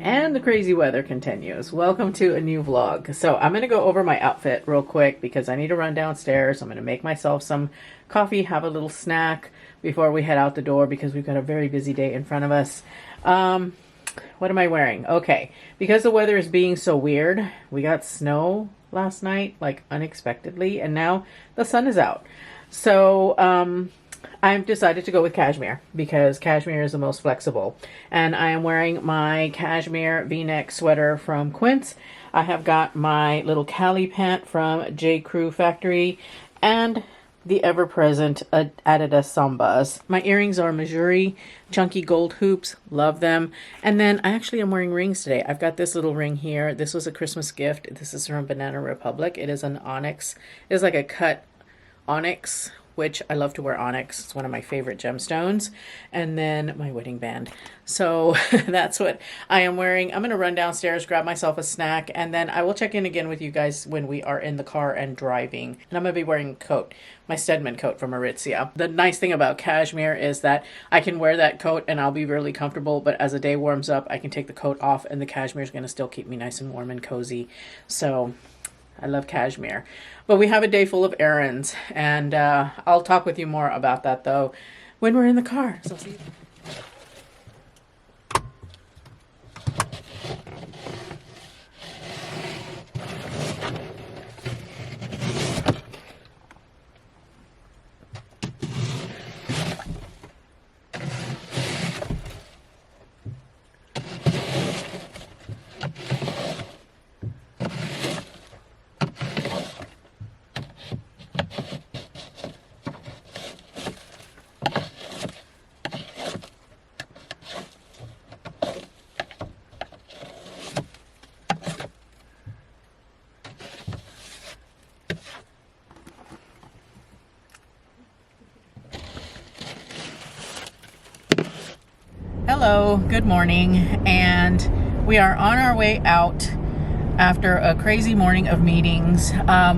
And the crazy weather continues. Welcome to a new vlog. So I'm going to go over my outfit real quick because I need to run downstairs. I'm going to make myself some coffee, have a little snack before we head out the door because we've got a very busy day in front of us. What am I wearing? Okay, because the weather is being so weird, we got snow last night, like unexpectedly, and now the sun is out. So I've decided to go with cashmere because cashmere is the most flexible. And I am wearing my cashmere v-neck sweater from Quince. I have got my little Cali pant from J. Crew Factory and the ever-present Adidas Sambas. My earrings are Missouri, chunky gold hoops, love them. And then I actually am wearing rings today. I've got this little ring here. This was a Christmas gift. This is from Banana Republic. It is an onyx. It's like a cut onyx, which I love to wear onyx. It's one of my favorite gemstones. And then my wedding band. So that's what I am wearing. I'm going to run downstairs, grab myself a snack, and then I will check in again with you guys when we are in the car and driving. And I'm going to be wearing a coat, my Stedman coat from Aritzia. The nice thing about cashmere is that I can wear that coat and I'll be really comfortable, but as the day warms up, I can take the coat off and the cashmere is going to still keep me nice and warm and cozy. So I love cashmere. But we have a day full of errands, and I'll talk with you more about that, though, when we're in the car. So see you. Hello, good morning, and we are on our way out after a crazy morning of meetings.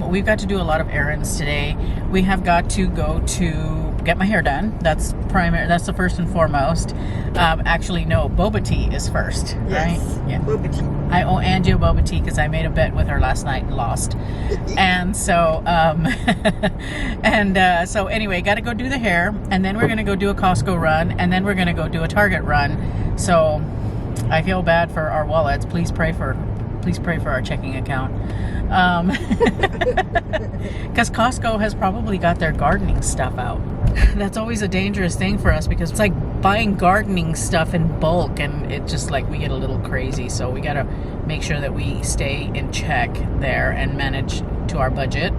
We've got to do a lot of errands today. We have got to go to get my hair done. That's primary. That's the first and foremost. Actually, no, boba tea is first, yes, right? Yeah, boba tea. I owe Angie a boba tea because I made a bet with her last night and lost. And so, so anyway, got to go do the hair, and then we're gonna go do a Costco run, and then we're gonna go do a Target run. So I feel bad for our wallets. Please pray for our checking account. Because Costco has probably got their gardening stuff out. That's always a dangerous thing for us because it's like buying gardening stuff in bulk, and it just like we get a little crazy. So we gotta make sure that we stay in check there and manage to our budget.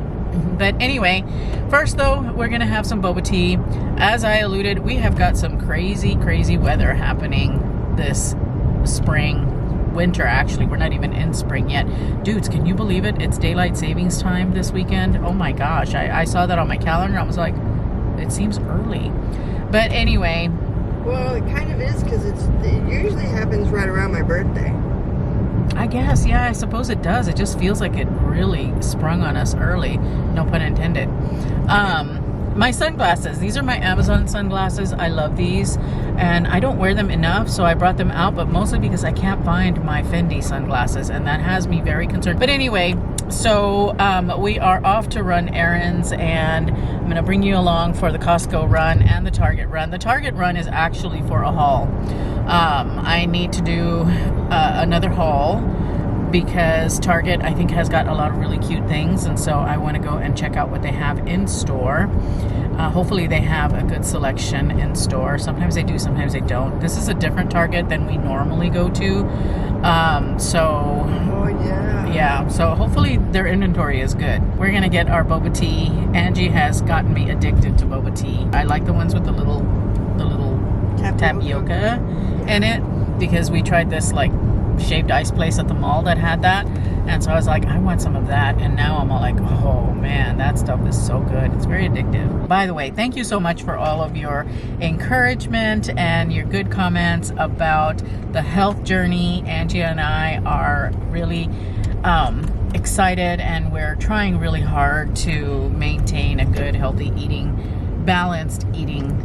But anyway, first though, we're gonna have some boba tea. As I alluded, we have got some crazy weather happening this spring, winter actually. We're not even in spring yet. Dudes, can you believe it? It's daylight savings time this weekend. Oh my gosh, I saw that on my calendar. I was like, it seems early. But anyway. Well, it kind of is because it usually happens right around my birthday. I guess, yeah, I suppose it does. It just feels like it really sprung on us early. No pun intended. My sunglasses. These are my Amazon sunglasses. I love these. And I don't wear them enough, so I brought them out, but mostly because I can't find my Fendi sunglasses, and that has me very concerned. But anyway, so we are off to run errands, and I'm going to bring you along for the Costco run and the Target run. The Target run is actually for a haul. I need to do another haul because Target, I think, has got a lot of really cute things, and so I want to go and check out what they have in store. Hopefully they have a good selection in store. Sometimes they do, sometimes they don't. This is a different Target than we normally go to. Oh yeah. Yeah, so hopefully their inventory is good. We're gonna get our boba tea. Angie has gotten me addicted to boba tea. I like the ones with the little tapioca in it because we tried this like shaved ice place at the mall that had that, and so I was like, I want some of that, and now I'm all like, oh man, that stuff is so good. It's very addictive. By the way, thank you so much for all of your encouragement and your good comments about the health journey. Angie and I are really excited, and we're trying really hard to maintain a good, healthy eating, balanced eating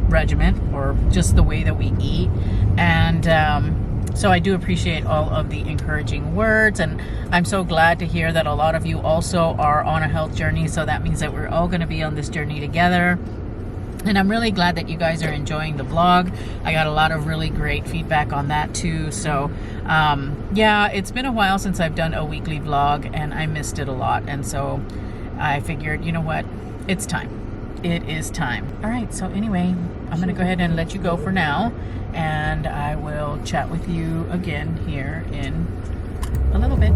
regimen, or just the way that we eat. And So I do appreciate all of the encouraging words, and I'm so glad to hear that a lot of you also are on a health journey. So that means that we're all going to be on this journey together. And I'm really glad that you guys are enjoying the vlog. I got a lot of really great feedback on that too. So yeah, it's been a while since I've done a weekly vlog, and I missed it a lot. And so I figured, you know what, it's time. It is time. All right, so anyway, I'm gonna go ahead and let you go for now, and I will chat with you again here in a little bit.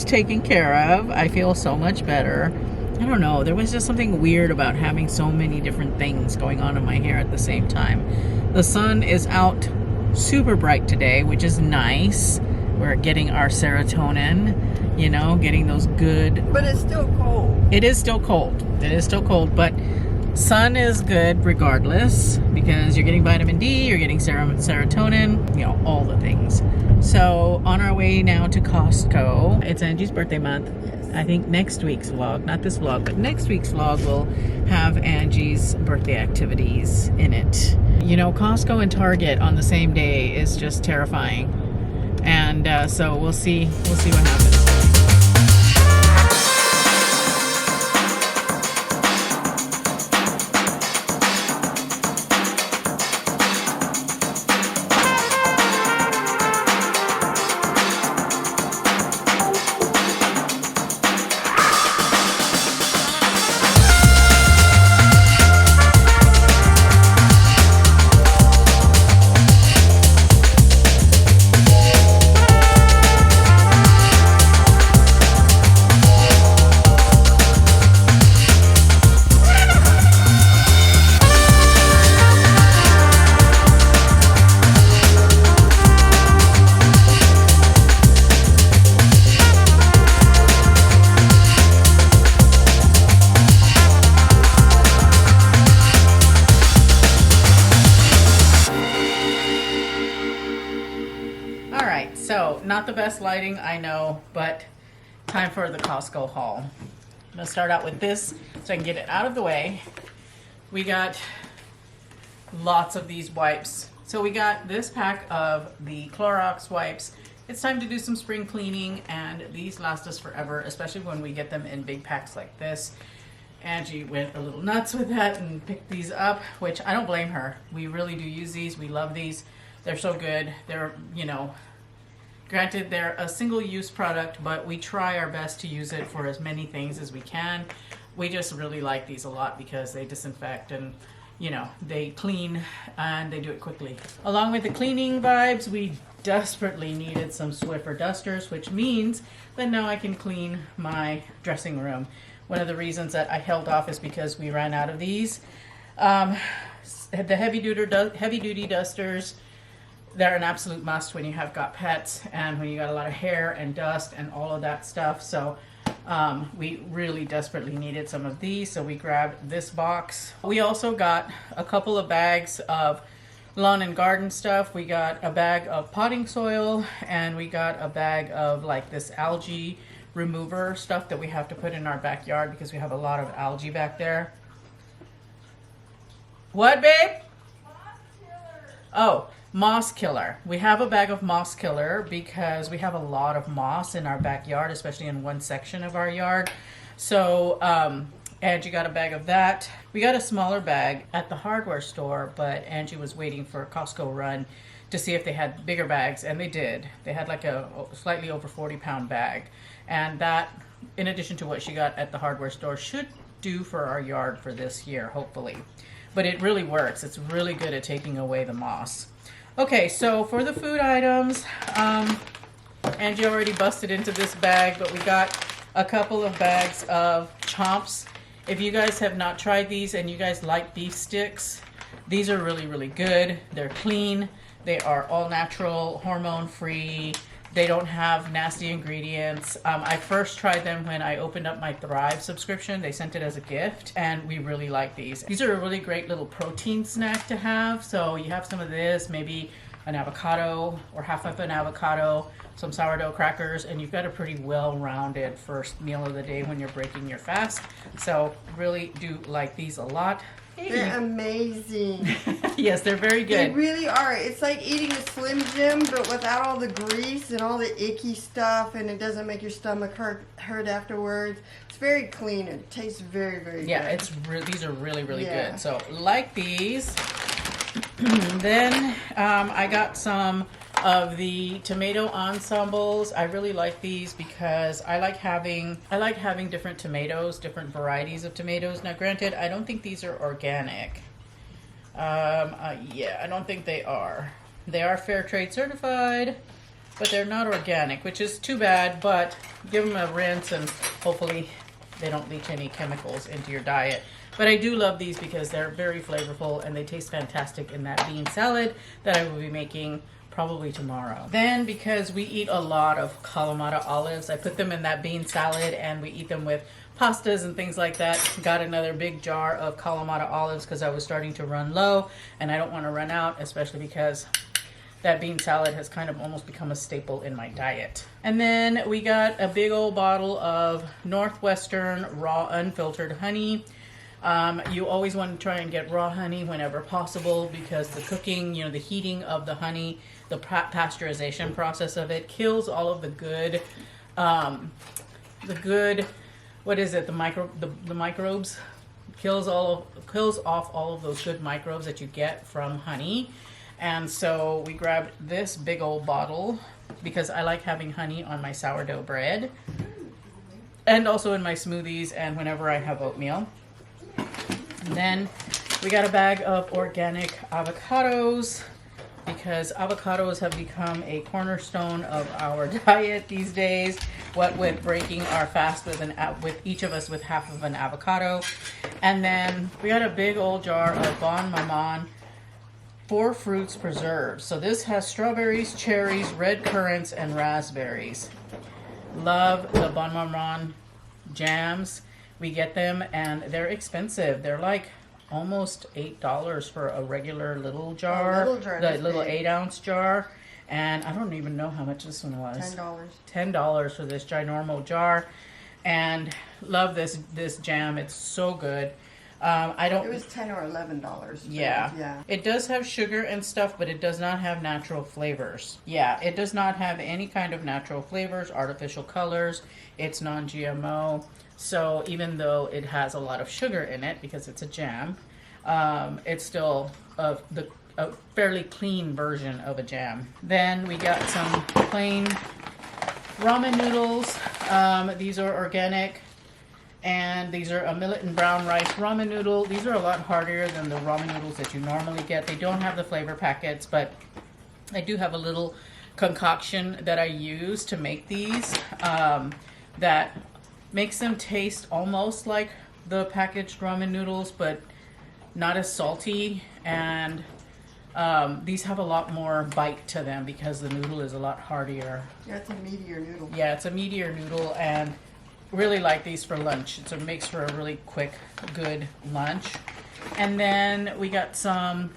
Taken care of. I feel so much better. I don't know, there was just something weird about having so many different things going on in my hair at the same time. The sun is out super bright today, which is nice. We're getting our serotonin, you know, getting those good. But it's still cold. It is still cold. It is still cold, but sun is good regardless, because you're getting vitamin D, you're getting serotonin, you know, all the things. So on our way now to Costco. It's Angie's birthday month. Yes. I think next week's vlog, not this vlog, but next week's vlog will have Angie's birthday activities in it. You know, Costco and Target on the same day is just terrifying. And so we'll see what happens. So, not the best lighting, I know, but time for the Costco haul. I'm gonna start out with this so I can get it out of the way. We got lots of these wipes. So we got this pack of the Clorox wipes. It's time to do some spring cleaning, and these last us forever, especially when we get them in big packs like this. Angie went a little nuts with that and picked these up, which I don't blame her. We really do use these. We love these. They're so good. They're, you know, granted, they're a single-use product, but we try our best to use it for as many things as we can. We just really like these a lot because they disinfect and, you know, they clean and they do it quickly. Along with the cleaning vibes, we desperately needed some Swiffer dusters, which means that now I can clean my dressing room. One of the reasons that I held off is because we ran out of these. The heavy-duty dusters, they're an absolute must when you have got pets and when you got a lot of hair and dust and all of that stuff. So we really desperately needed some of these, so we grabbed this box. We also got a couple of bags of lawn and garden stuff. We got a bag of potting soil, and we got a bag of like this algae remover stuff that we have to put in our backyard because we have a lot of algae back there. What, babe? Oh, moss killer. We have a bag of moss killer because we have a lot of moss in our backyard, especially in one section of our yard. So Angie got a bag of that. We got a smaller bag at the hardware store, but Angie was waiting for a Costco run to see if they had bigger bags, and they did. They had like a slightly over 40-pound bag, and that, in addition to what she got at the hardware store, should do for our yard for this year, hopefully. But it really works. It's really good at taking away the moss. Okay, so for the food items, Angie already busted into this bag, but we got a couple of bags of chomps. If you guys have not tried these and you guys like beef sticks, these are really, really good. They're clean. They are all natural, hormone free. They don't have nasty ingredients. I first tried them when I opened up my Thrive subscription. They sent it as a gift, and we really like these. These are a really great little protein snack to have. So you have some of this, maybe an avocado or half of an avocado, some sourdough crackers, and you've got a pretty well-rounded first meal of the day when you're breaking your fast. So really do like these a lot. They're amazing. Yes, they're very good. They really are. It's like eating a Slim Jim, but without all the grease and all the icky stuff, and it doesn't make your stomach hurt afterwards. It's very clean. It tastes very, very good. Yeah, these are really, really good. So like these. Then I got some of the tomato ensembles. I really like these because I like having different tomatoes, different varieties of tomatoes. Now granted, I don't think these are organic. Yeah, I don't think they are. They are fair trade certified, but they're not organic, which is too bad, but give them a rinse and hopefully they don't leach any chemicals into your diet. But I do love these because they're very flavorful and they taste fantastic in that bean salad that I will be making probably tomorrow. Then because we eat a lot of Kalamata olives, I put them in that bean salad and we eat them with pastas and things like that. Got another big jar of Kalamata olives because I was starting to run low and I don't want to run out, especially because that bean salad has kind of almost become a staple in my diet. And then we got a big old bottle of Northwestern raw unfiltered honey. You always want to try and get raw honey whenever possible because the cooking, the heating of the honey, the pasteurization process of it kills all of the good, what is it? The microbes, kills off all of those good microbes that you get from honey. And so we grabbed this big old bottle because I like having honey on my sourdough bread and also in my smoothies and whenever I have oatmeal. And then we got a bag of organic avocados because avocados have become a cornerstone of our diet these days. What with breaking our fast with each of us with half of an avocado. And then we got a big old jar of Bon Maman 4 fruits preserves. So this has strawberries, cherries, red currants, and raspberries. Love the Bon Maman jams. We get them and they're expensive. They're like almost $8 for a regular little jar. The little 8-ounce jar. And I don't even know how much this one was. $10. $10 for this ginormo jar. And love this jam. It's so good. It was $10 or $11. Yeah. It does have sugar and stuff, but it does not have natural flavors. Yeah, it does not have any kind of natural flavors, artificial colors. It's non-GMO. So even though it has a lot of sugar in it because it's a jam, it's still a fairly clean version of a jam. Then we got some plain ramen noodles. These are organic. And these are a millet and brown rice ramen noodle. These are a lot harder than the ramen noodles that you normally get. They don't have the flavor packets, but I do have a little concoction that I use to make these that makes them taste almost like the packaged ramen noodles, but not as salty. And these have a lot more bite to them because the noodle is a lot heartier. Yeah, it's a meatier noodle. Yeah, it's a meatier noodle, and really like these for lunch. It makes for a really quick, good lunch. And then we got some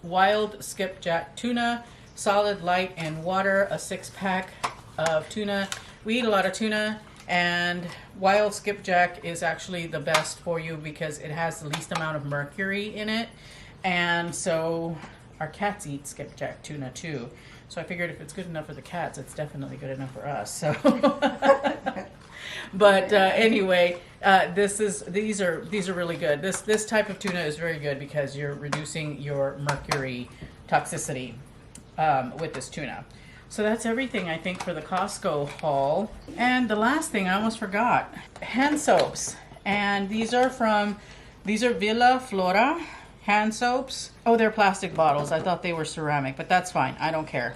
wild skipjack tuna, solid, light, and water, a 6-pack of tuna. We eat a lot of tuna, and wild skipjack is actually the best for you because it has the least amount of mercury in it. And so our cats eat skipjack tuna too. So I figured if it's good enough for the cats, it's definitely good enough for us. So. But anyway, These are really good. This type of tuna is very good because you're reducing your mercury toxicity with this tuna. So that's everything I think for the Costco haul. And the last thing I almost forgot, hand soaps. And these are Villa Flora hand soaps. Oh, they're plastic bottles. I thought they were ceramic, but that's fine. I don't care.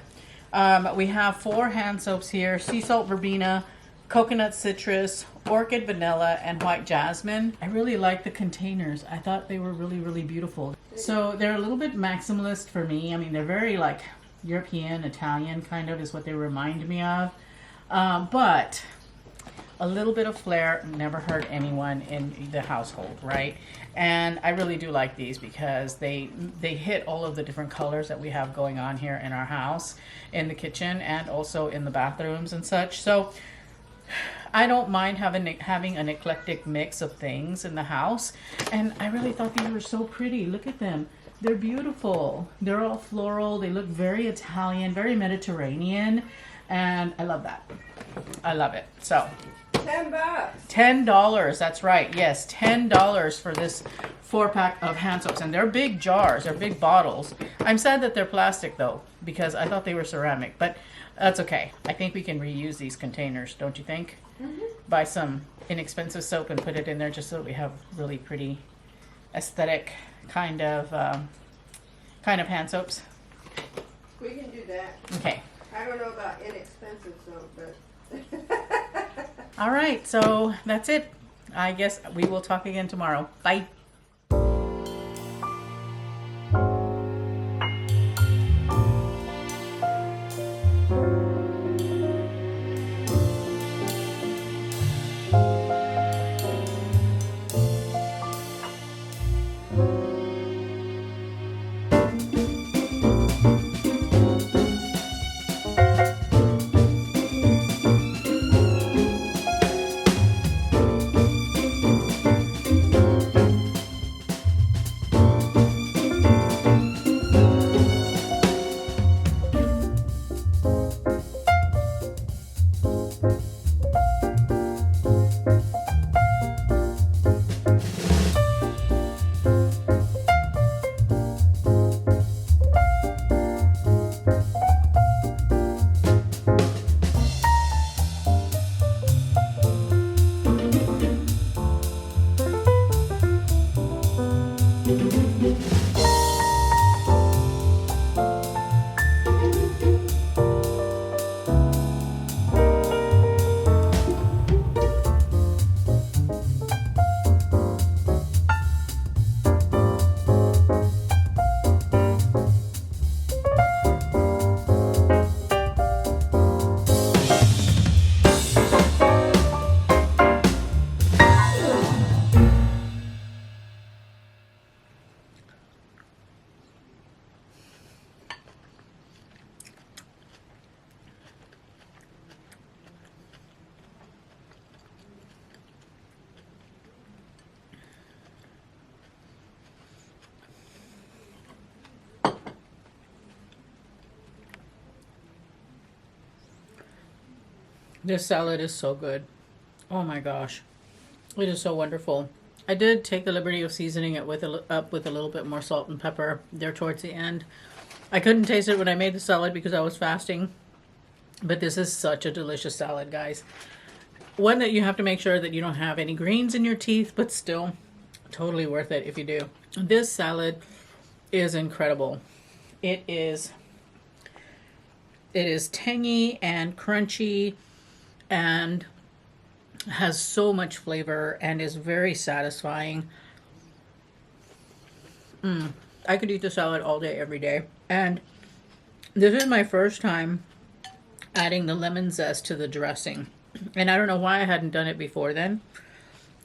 We have 4 hand soaps here: sea salt verbena, coconut citrus, orchid vanilla, and white jasmine. I really like the containers. I thought they were really, really beautiful. So they're a little bit maximalist for me. I mean, they're very like European, Italian kind of is what they remind me of. But a little bit of flair never hurt anyone in the household, right? And I really do like these because they hit all of the different colors that we have going on here in our house, in the kitchen, and also in the bathrooms and such. So I don't mind having an eclectic mix of things in the house. And I really thought these were so pretty. Look at them. They're beautiful. They're all floral. They look very Italian, very Mediterranean. And I love that. I love it. So $10. $10. That's right. Yes, $10 for this 4-pack of hand soaps. And they're big jars. They're big bottles. I'm sad that they're plastic though, because I thought they were ceramic. But that's okay. I think we can reuse these containers, don't you think? Mm-hmm. Buy some inexpensive soap and put it in there just so that we have really pretty aesthetic kind of hand soaps. We can do that. Okay. I don't know about inexpensive soap, but All right, so that's it. I guess we will talk again tomorrow. Bye. This salad is so good. Oh my gosh. It is so wonderful. I did take the liberty of seasoning it up with a little bit more salt and pepper there towards the end. I couldn't taste it when I made the salad because I was fasting. But this is such a delicious salad, guys. One that you have to make sure that you don't have any greens in your teeth, but still totally worth it if you do. This salad is incredible. It is tangy and crunchy and has so much flavor and is very satisfying. I could eat the salad all day, every day. And this is my first time adding the lemon zest to the dressing. And I don't know why I hadn't done it before then.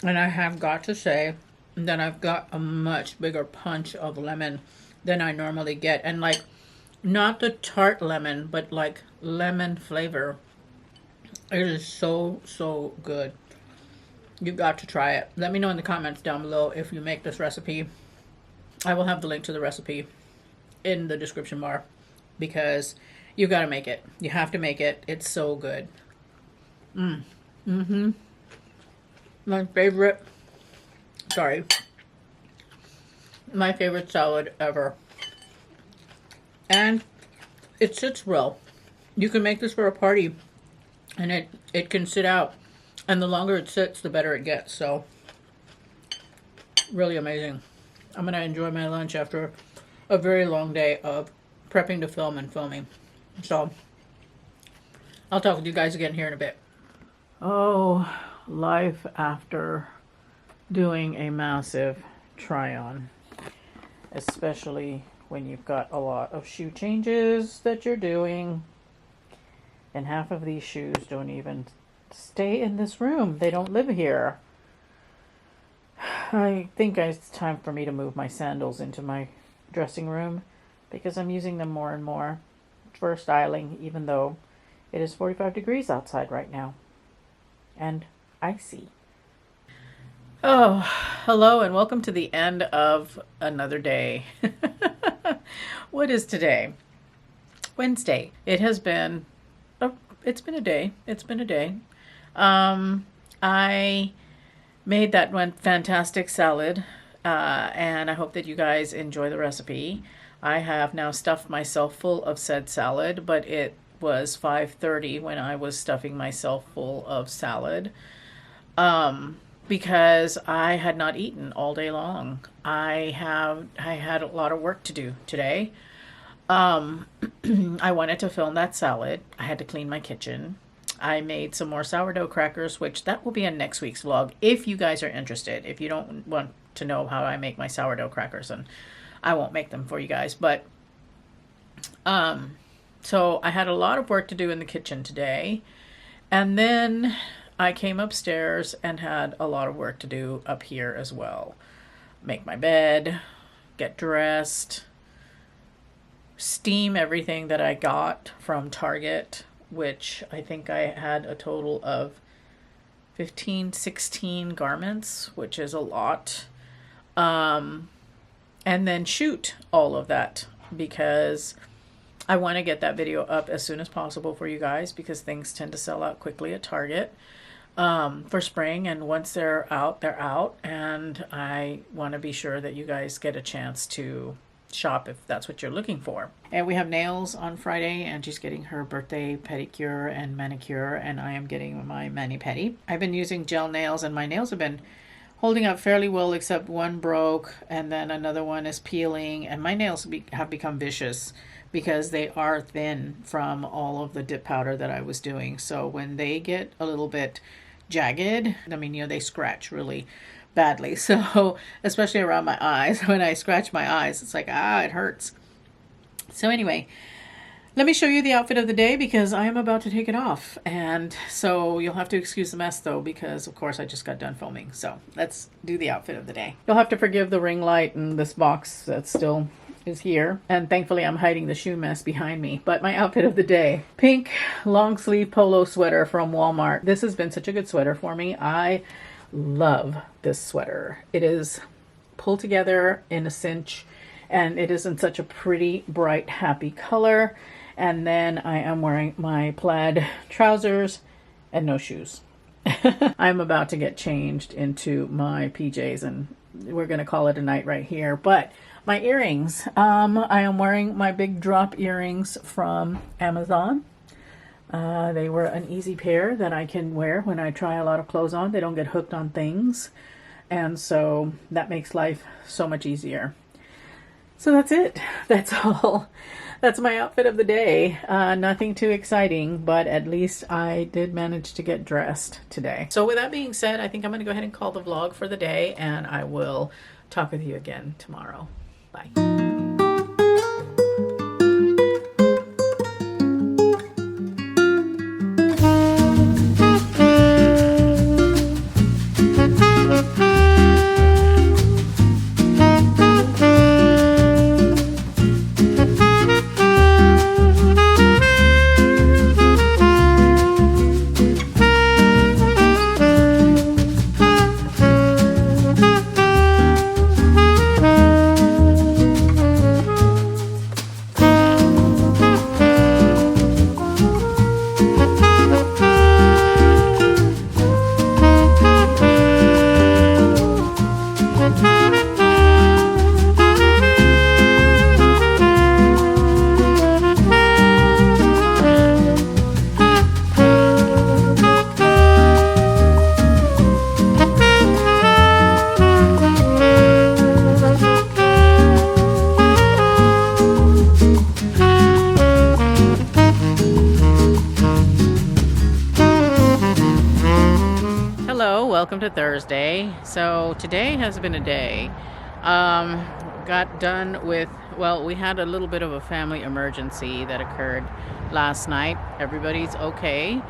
And I have got to say that I've got a much bigger punch of lemon than I normally get. And like, not the tart lemon, but like lemon flavor. It is so, so good. You've got to try it. Let me know in the comments down below if you make this recipe. I will have the link to the recipe in the description bar because you've got to make it. You have to make it. It's so good. My favorite, sorry, my favorite salad ever. And it sits well. You can make this for a party and it can sit out. And the longer it sits, the better it gets. So, really amazing. I'm going to enjoy my lunch after a very long day of prepping to film and filming. So, I'll talk with you guys again here in a bit. Oh, life after doing a massive try-on. Especially when you've got a lot of shoe changes that you're doing. And half of these shoes don't even stay in this room. They don't live here. I think it's time for me to move my sandals into my dressing room because I'm using them more and more for styling, even though it is 45 degrees outside right now and icy. Oh, hello and welcome to the end of another day. What is today? Wednesday. It has been, it's been a day. It's been a day. I made that one fantastic salad, and I hope that you guys enjoy the recipe. I have now stuffed myself full of said salad, but it was 5:30 when I was stuffing myself full of salad, because I had not eaten all day long. I had a lot of work to do today. I wanted to film that salad. I had to clean my kitchen. I made some more sourdough crackers, which that will be in next week's vlog if you guys are interested. If you don't want to know how I make my sourdough crackers, and I won't make them for you guys. But so I had a lot of work to do in the kitchen today. And then I came upstairs and had a lot of work to do up here as well. Make my bed, get dressed, steam everything that I got from Target, which I think I had a total of 15, 16 garments, which is a lot. And then shoot all of that because I want to get that video up as soon as possible for you guys because things tend to sell out quickly at Target for spring. And once they're out, they're out. And I want to be sure that you guys get a chance to shop if that's what you're looking for. And we have nails on Friday, and she's getting her birthday pedicure and manicure, and I am getting my mani-pedi. I've been using gel nails, and my nails have been holding up fairly well, except one broke, and then another one is peeling, and my nails have become vicious because they are thin from all of the dip powder that I was doing. So when they get a little bit jagged, I mean, you know, they scratch really badly. So especially around my eyes, when I scratch my eyes, it's like, it hurts. So anyway, let me show you the outfit of the day because I am about to take it off. And so you'll have to excuse the mess though, because of course I just got done filming. So let's do the outfit of the day. You'll have to forgive the ring light and this box that still is here. And thankfully I'm hiding the shoe mess behind me. But my outfit of the day, pink long sleeve polo sweater from Walmart. This has been such a good sweater for me. I love this sweater. It is pulled together in a cinch and it is in such a pretty, bright, happy color. And then I am wearing my plaid trousers and no shoes. I'm about to get changed into my PJs and we're going to call it a night right here. But my earrings, I am wearing my big drop earrings from Amazon. They were an easy pair that I can wear when I try a lot of clothes on. They don't get hooked on things. And so that makes life so much easier. So that's it. That's all. That's my outfit of the day. Nothing too exciting, but at least I did manage to get dressed today. So with that being said, I think I'm going to go ahead and call the vlog for the day, and I will talk with you again tomorrow. Bye. welcome to Thursday. So today has been a day. Got done with, well, we had a little bit of a family emergency that occurred last night. Everybody's okay,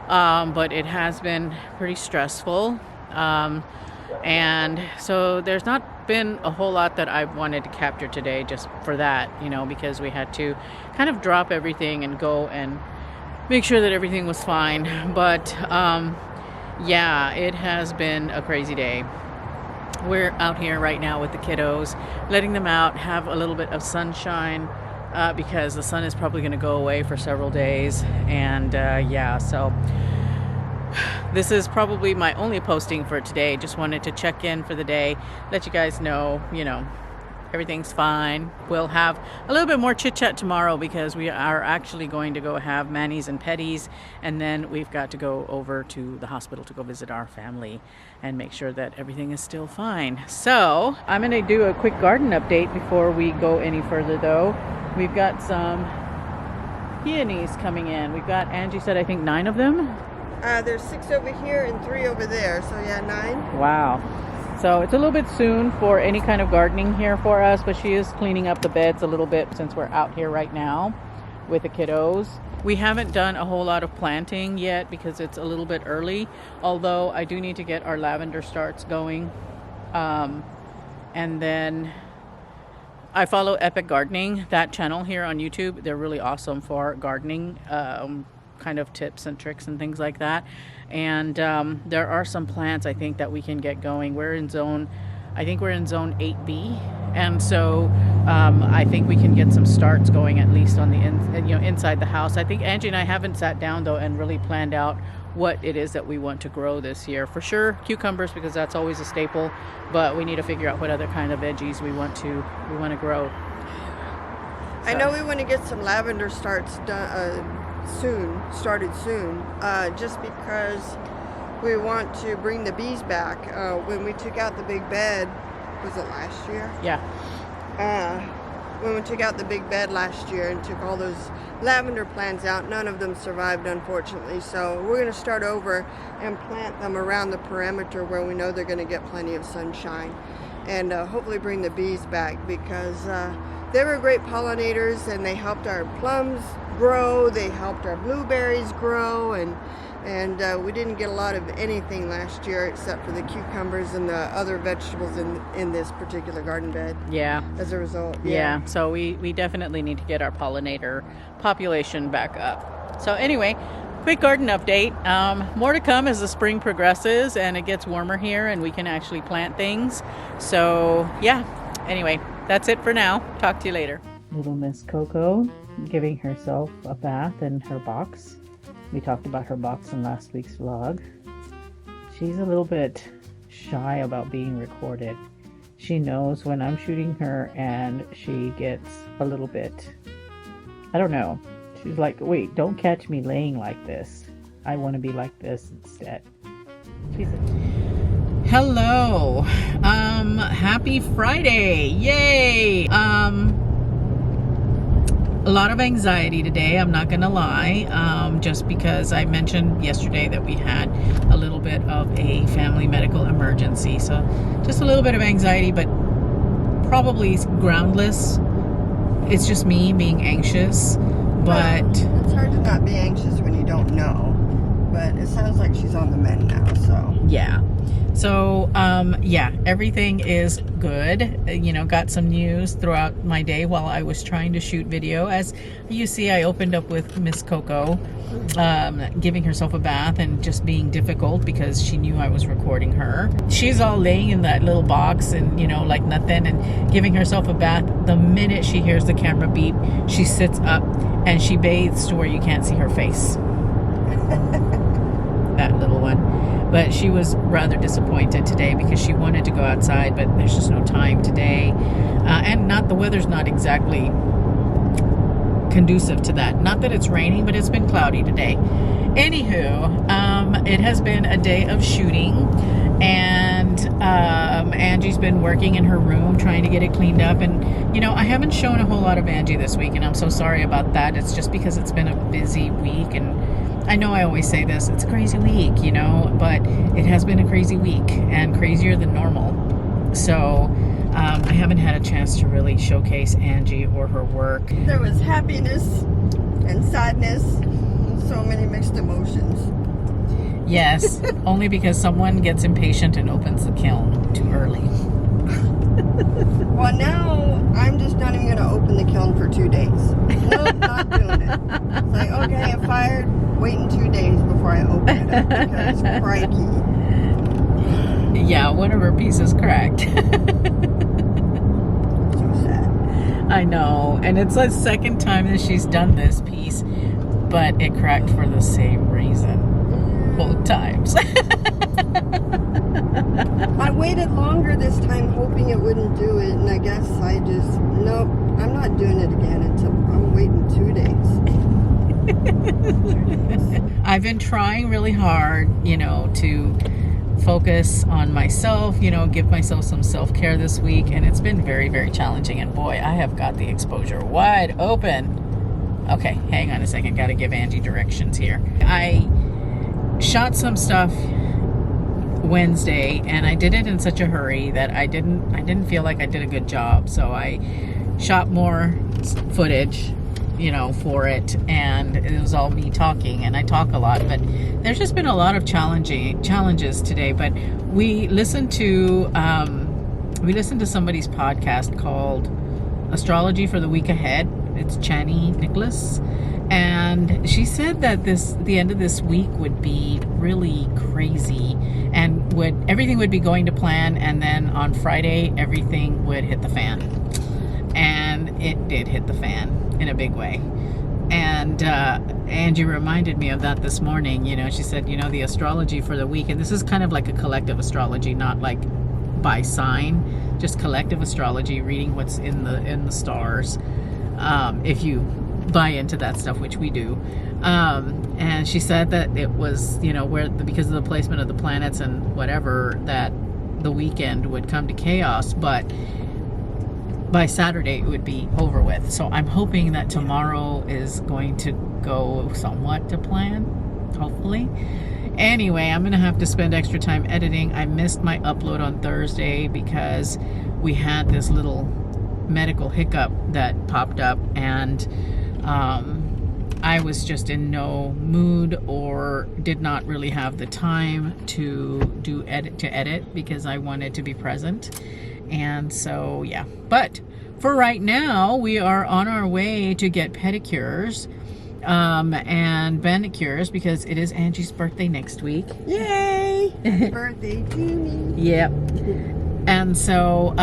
but it has been pretty stressful. And so there's not been a whole lot that I wanted to capture today just for that, you know, because we had to kind of drop everything and go and make sure that everything was fine. But yeah, it has been a crazy day. We're out here right now with the kiddos, letting them out, have a little bit of sunshine, because the sun is probably going to go away for several days. And yeah, so this is probably my only posting for today. Just wanted to check in for the day, let you guys know, you know, everything's fine. We'll have a little bit more chit chat tomorrow because we are actually going to go have manis and petties, and then we've got to go over to the hospital to go visit our family and make sure that everything is still fine. So I'm going to do a quick garden update before we go any further though. We've got some peonies coming in. We've got, Angie said, I think 9 of them. There's 6 over here and 3 over there, so yeah, 9. Wow. So it's a little bit soon for any kind of gardening here for us, but she is cleaning up the beds a little bit since we're out here right now with the kiddos. We haven't done a whole lot of planting yet because it's a little bit early, although I do need to get our lavender starts going. And then I follow Epic Gardening, that channel here on YouTube. They're really awesome for gardening kind of tips and tricks and things like that. And there are some plants I think that we can get going. We're in zone, I think we're in zone 8B, and so I think we can get some starts going at least on the inside the house. I think Angie and I haven't sat down though and really planned out what it is that we want to grow this year. For sure cucumbers, because that's always a staple, but we need to figure out what other kind of veggies we want to grow. So. I know we want to get some lavender starts done started soon, just because we want to bring the bees back. When we took out the big bed, was it last year? Yeah. When we took out the big bed last year and took all those lavender plants out, none of them survived, unfortunately. So we're going to start over and plant them around the perimeter where we know they're going to get plenty of sunshine, and hopefully bring the bees back, because they were great pollinators and they helped our plums grow, they helped our blueberries grow, and we didn't get a lot of anything last year except for the cucumbers and the other vegetables in this particular garden bed. Yeah. As a result. Yeah. So we definitely need to get our pollinator population back up. So anyway, quick garden update. More to come as the spring progresses and it gets warmer here and we can actually plant things. So yeah, anyway, that's it for now. Talk to you later. Little Miss Coco giving herself a bath in her box. We talked about her box in last week's vlog. She's a little bit shy about being recorded. She knows when I'm shooting her and she gets a little bit, I don't know. She's like, wait, don't catch me laying like this. I want to be like this instead. Hello. Happy Friday. Yay. A lot of anxiety today, I'm not gonna lie, just because I mentioned yesterday that we had a little bit of a family medical emergency. So just a little bit of anxiety, but probably groundless. It's just me being anxious, but it's hard to not be anxious when you don't know, but it sounds like she's on the mend now, so yeah. So yeah, everything is good. You know, got some news throughout my day while I was trying to shoot video. As you see, I opened up with Miss Coco giving herself a bath and just being difficult because she knew I was recording her. She's all laying in that little box and, you know, like nothing, and giving herself a bath. The minute she hears the camera beep, she sits up and she bathes to where you can't see her face. That little one. But she was rather disappointed today because she wanted to go outside, but there's just no time today. And the weather's not exactly conducive to that. Not that it's raining, but it's been cloudy today. Anywho, it has been a day of shooting, And Angie's been working in her room trying to get it cleaned up. And, you know, I haven't shown a whole lot of Angie this week, and I'm so sorry about that. It's just because it's been a busy week, and I know I always say this, it's a crazy week, you know, but it has been a crazy week and crazier than normal. So I haven't had a chance to really showcase Angie or her work. There was happiness and sadness and so many mixed emotions. Yes, only because someone gets impatient and opens the kiln too early. Well, now I'm just not even going to open the kiln for 2 days. Nope, not doing it. It's like, okay, I'm fired. Waiting 2 days before I open it up because crikey. Yeah, one of her pieces cracked. So sad. I know, and it's the second time that she's done this piece, but it cracked for the same reason. Both times. I waited longer this time hoping it wouldn't do it, and I guess I just, nope, I'm not doing it again until I'm waiting 2 days. I've been trying really hard, you know, to focus on myself, you know, give myself some self-care this week, and it's been very, very challenging, and boy, I have got the exposure wide open. Okay, hang on a second, gotta give Angie directions here. I shot some stuff Wednesday, and I did it in such a hurry that I didn't feel like I did a good job, so I shot more footage, you know, for it, and it was all me talking, and I talk a lot, but there's just been a lot of challenges today. But we listened to somebody's podcast called Astrology for the Week Ahead. It's Chani Nicholas, and she said that the end of this week would be really crazy, and everything would be going to plan, and then on Friday everything would hit the fan, and it did hit the fan in a big way. And Angie reminded me of that this morning. You know, she said, you know, the astrology for the week, and this is kind of like a collective astrology, not like by sign, just collective astrology, reading what's in the stars, if you buy into that stuff, which we do. And she said that it was, you know, because of the placement of the planets and whatever, that the weekend would come to chaos, but by Saturday it would be over with. So I'm hoping that tomorrow is going to go somewhat to plan, hopefully. Anyway, I'm gonna have to spend extra time editing. I missed my upload on Thursday because we had this little medical hiccup that popped up, and I was just in no mood or did not really have the time to edit because I wanted to be present. And so, yeah. But for right now, we are on our way to get pedicures and manicures because it is Angie's birthday next week. Yay! Happy birthday to me. Yep. And so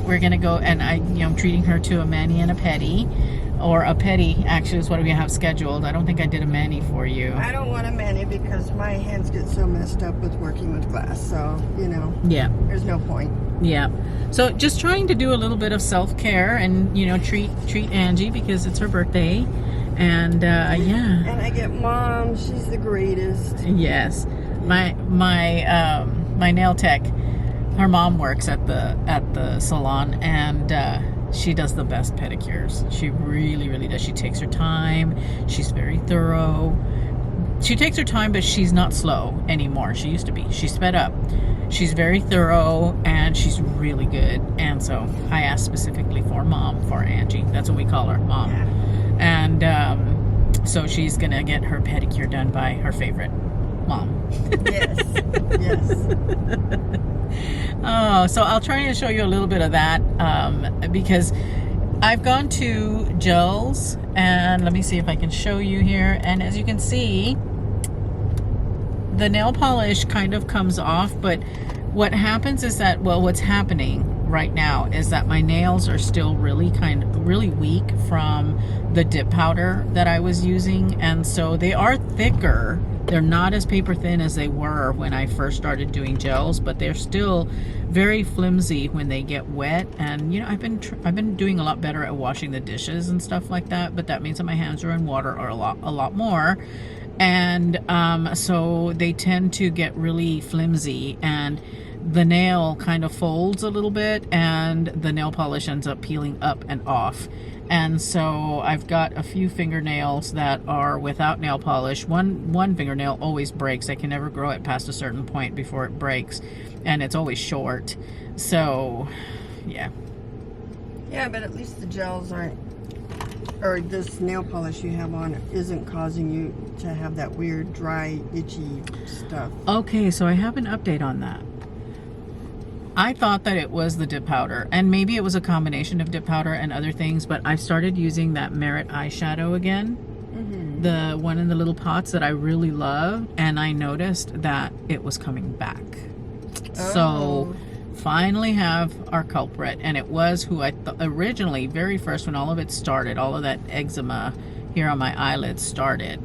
we're gonna go, and I'm treating her to a mani and a pedi, or a pedi actually is what we have scheduled. I don't think I did a mani for you. I don't want a mani because my hands get so messed up with working with glass, so you know. Yeah. There's no point. Yeah. So just trying to do a little bit of self-care and, you know, treat Angie because it's her birthday. And yeah. And I get Mom, she's the greatest. Yes. My nail tech, her mom works at the salon, and she does the best pedicures. She really, really does. She takes her time. She's very thorough. She takes her time, but she's not slow anymore. She used to be. She's sped up. She's very thorough, and she's really good. And so I asked specifically for Angie. That's what we call her, Mom. Yeah. And so she's going to get her pedicure done by her favorite mom. Yes. Yes. Oh, so I'll try and show you a little bit of that because I've gone to gels, and let me see if I can show you here. And as you can see, the nail polish kind of comes off, but what happens is that, well, what's happening right now is that my nails are still really weak from the dip powder that I was using, and so they are thicker. They're not as paper thin as they were when I first started doing gels, but they're still very flimsy when they get wet. And you know, I've been doing a lot better at washing the dishes and stuff like that, but that means that my hands are in water a lot more. And so they tend to get really flimsy, and the nail kind of folds a little bit, and the nail polish ends up peeling up and off. And so I've got a few fingernails that are without nail polish. One fingernail always breaks. I can never grow it past a certain point before it breaks, and it's always short. So yeah. Yeah, but at least the gels aren't, or this nail polish you have on isn't causing you to have that weird, dry, itchy stuff. Okay, so I have an update on that. I thought that it was the dip powder, and maybe it was a combination of dip powder and other things, but I started using that Merit eyeshadow again. Mm-hmm. The one in the little pots that I really love, and I noticed that it was coming back. Oh. So finally have our culprit, and it was who I originally, very first, when all of it started, all of that eczema here on my eyelids started,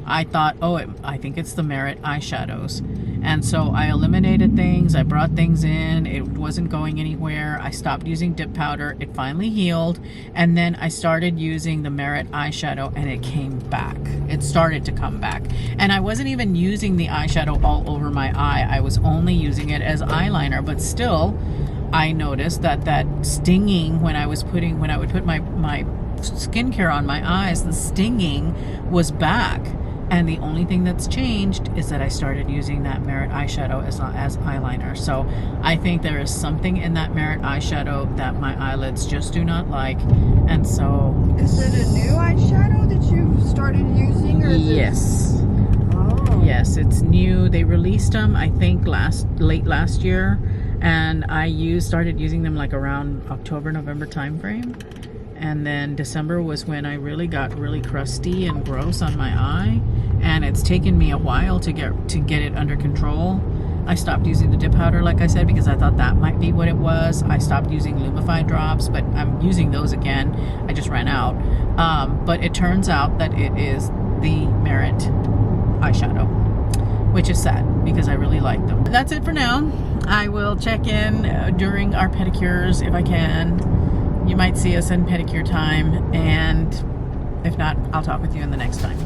I thought, oh, I think it's the Merit eyeshadows. And so I eliminated things, I brought things in, it wasn't going anywhere, I stopped using dip powder, it finally healed, and then I started using the Merit eyeshadow, and it came back. It started to come back. And I wasn't even using the eyeshadow all over my eye, I was only using it as eyeliner, but still, I noticed that stinging when I would put my skincare on my eyes, the stinging was back. And the only thing that's changed is that I started using that Merit eyeshadow as eyeliner. So I think there is something in that Merit eyeshadow that my eyelids just do not like. And so... Is it a new eyeshadow that you started using? Or is yes. Oh. Yes, it's new. They released them, I think, late last year. And I started using them like around October, November time frame. And then December was when I really got really crusty and gross on my eye, and it's taken me a while to get it under control. I stopped using the dip powder, like I said, because I thought that might be what it was. I stopped using Lumify drops, but I'm using those again. I just ran out. But it turns out that it is the Merit eyeshadow, which is sad because I really like them. That's it for now. I will check in during our pedicures if I can. You might see us in pedicure time, and if not, I'll talk with you in the next time.